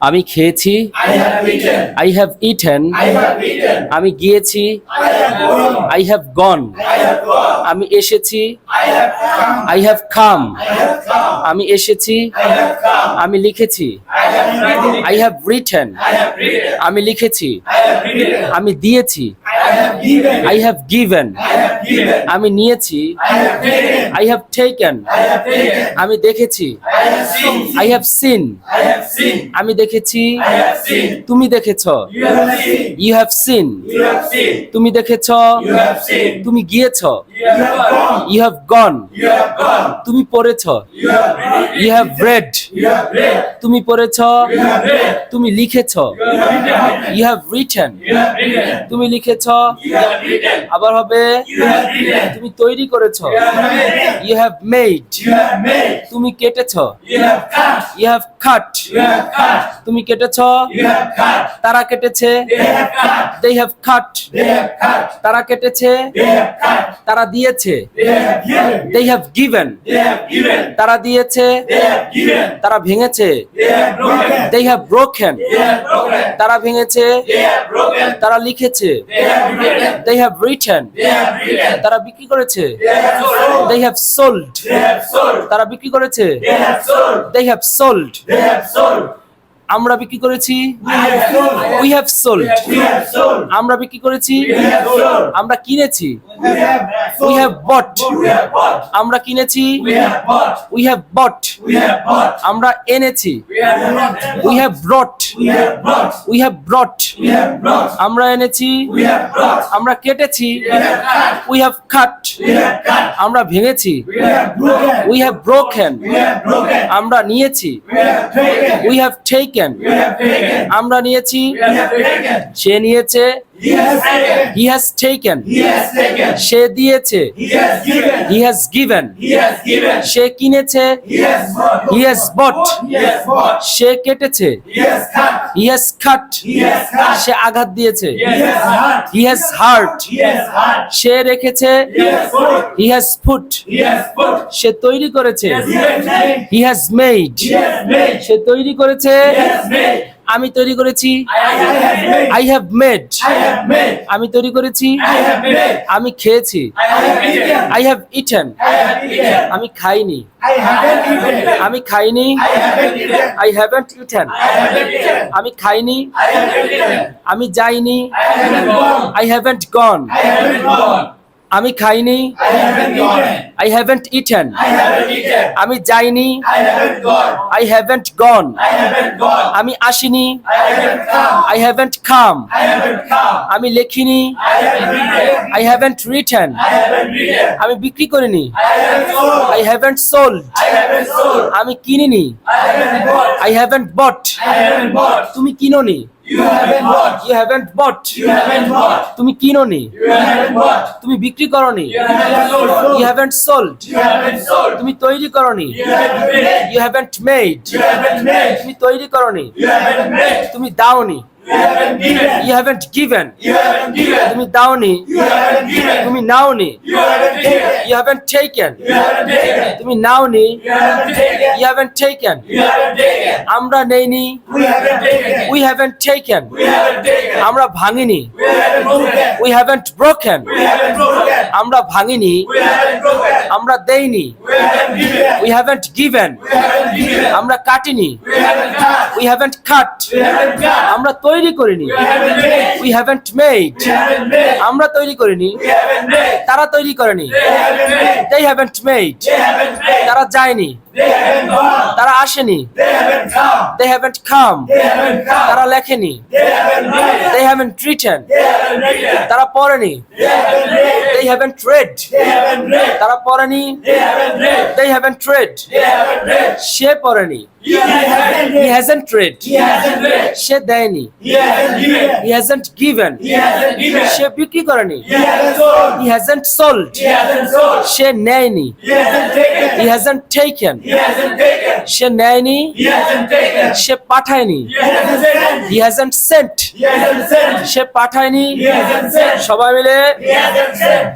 আমি খেয়েছি। I have eaten. I have eaten. I have eaten. আমি গিয়েছি। I have gone. I have gone. I have gone. আমি এসেছি। I have come. I have come. I have come. আমি এসেছি। I have come. আমি লিখেছি। I have written. I have written. I have written. আমি লিখেছি। I have written. আমি দিয়েছি। I have given. I have given. I have given. আমি নিয়েছি। I have taken. I have taken. I have taken. আমি দেখেছি। I have seen. I have seen. I have seen. আমি দেখেছি। I have seen. তুমি দেখেছ। You have seen. You have seen. You have seen. তুমি দেখেছ। You have seen. তুমি গিয়েছ। You have gone. You have gone. You have gone. তুমি পড়েছ। You have read. You have read. You have read. তুমি পড়েছ। You have read. তুমি লিখেছ। You have written. You have written. You have written. তুমি লিখেছ। You have written. আবার হবে You have written. তুমি তৈরি করেছ। You have made. You have made. You have made. তুমি কেটেছ। You have cut. You have cut. You have cut. তুমি কেটেছ। You have cut. তারা কেটেছে। They have cut. They have cut. They have cut. তারা কেটেছে। They have cut. তারা দিয়েছে। They have given. They have given. They have given. তারা দিয়েছে। They have given. তারা ভেঙেছে। They have broken. They have broken. They have broken. তারা ভেঙেছে। They have broken. তারা লিখেছে। They have written. They have written. They have written. তারা বিক্রি করেছে। They have sold. They have sold. They have sold. তারা বিক্রি করেছে। They have sold. They have sold. They have sold. আমরা বিক্রি করেছি। We have sold. We have sold. We have sold. আমরা বিক্রি করেছি। We have sold. আমরা কিনেছি। We have sold. We have bought. We have bought. আমরা কিনেছি। We have bought. We have bought. We have bought. আমরা এনেছি। We have brought. We have brought. We have brought. We have brought. We have brought. আমরা এনেছি। We have brought. আমরা কেটেছি। We have cut. We have cut. We have cut. আমরা ভেঙেছি। We have broken. We have broken. We have broken. আমরা নিয়েছি। We have taken. We have taken. We have taken. আমরা নিয়েছি। We have taken. সে নিয়েছে। He has taken. He has taken. He has taken. সে দিয়েছে। He has given. He has given. He has given. সে কিনেছে। He has bought. He has bought. He has bought. সে কেটেছে। He has cut. He has cut. He has cut. সে আঘাত দিয়েছে। He has hurt. He has hurt. He has hurt. সে রেখেছে। He has put. He has put. He has put. সে তৈরি করেছে। He has made. He has made. He has made. সে তৈরি করেছে। He has made. আমি তৈরি করেছি। I have made. I have made. I have made. আমি তৈরি করেছি। I have made. আমি খেয়েছি। I have eaten. I have eaten. I have eaten. আমি খাইনি। I haven't eaten. আমি খাইনি। I haven't eaten. I haven't eaten. I haven't eaten. আমি খাইনি। I haven't eaten. আমি যাইনি। I haven't gone. I haven't gone. I haven't gone. আমি খাইনি। I haven't eaten. I haven't eaten. I haven't eaten. আমি যাইনি। I haven't gone. I haven't gone. I haven't gone. আমি আসিনি। I haven't come. I haven't come. I haven't come. আমি লেখিনি। I haven't written. I haven't written. I haven't written. আমি বিক্রি করিনি। I haven't sold. I haven't sold. I haven't sold. আমি কিনিনি। I haven't bought. I haven't bought. I haven't bought. তুমি কিনোনি। You haven't bought. You haven't bought. You haven't bought. তুমি কিনোনি। You haven't bought. তুমি বিক্রি করনি। You haven't sold. You haven't sold. You haven't sold. তুমি তৈরি করনি। You haven't made. You haven't made. You haven't made. তুমি তৈরি করনি। You haven't made. তুমি দাওনি। You haven't given. You haven't given. You haven't given. তুমি দাওনি। You haven't given. তুমি নাওনি। You haven't taken. You haven't taken. You haven't taken. তুমি নাওনি। You haven't taken. You haven't taken. You haven't taken. আমরা নেইনি। We haven't taken. We haven't taken. We haven't taken. আমরা ভাঙিনি। We haven't broken. We haven't broken. We haven't broken. আমরা ভাঙিনি। We haven't broken. আমরা দেইনি। We haven't given. We haven't given. We haven't given. আমরা কাটিনি। We haven't cut. We haven't cut. We haven't cut. আমরা তৈরি করিনি। We haven't made. We haven't made. We haven't made. আমরা তৈরি করিনি। We haven't made. তারা তৈরি করেনি। They haven't made. They haven't made. They haven't made. তারা যায়নি। They haven't gone. তারা আসেনি। They haven't come. They haven't come. They haven't come. তারা লেখেনি। They haven't read. They haven't written. They haven't written. তারা পড়েনি। They haven't read. They haven't read. They haven't read. তারা পড়েনি। They haven't read. They haven't read. They haven't read. সে পড়েনি। He hasn't He read. hasn't read. He hasn't read. সে দেয়নি। He hasn't given. He hasn't given. He hasn't given. সে বিক্রি করেনি। He hasn't sold. He hasn't sold. He hasn't sold. সে নেয়নি। He hasn't taken. He hasn't taken. He hasn't taken. সে নেয়নি। He hasn't taken. Say পাঠায়নি। He hasn't sent. He hasn't sent. He hasn't sent. Say পাঠায়নি। He hasn't sent. সবাই মিলে He hasn't sent.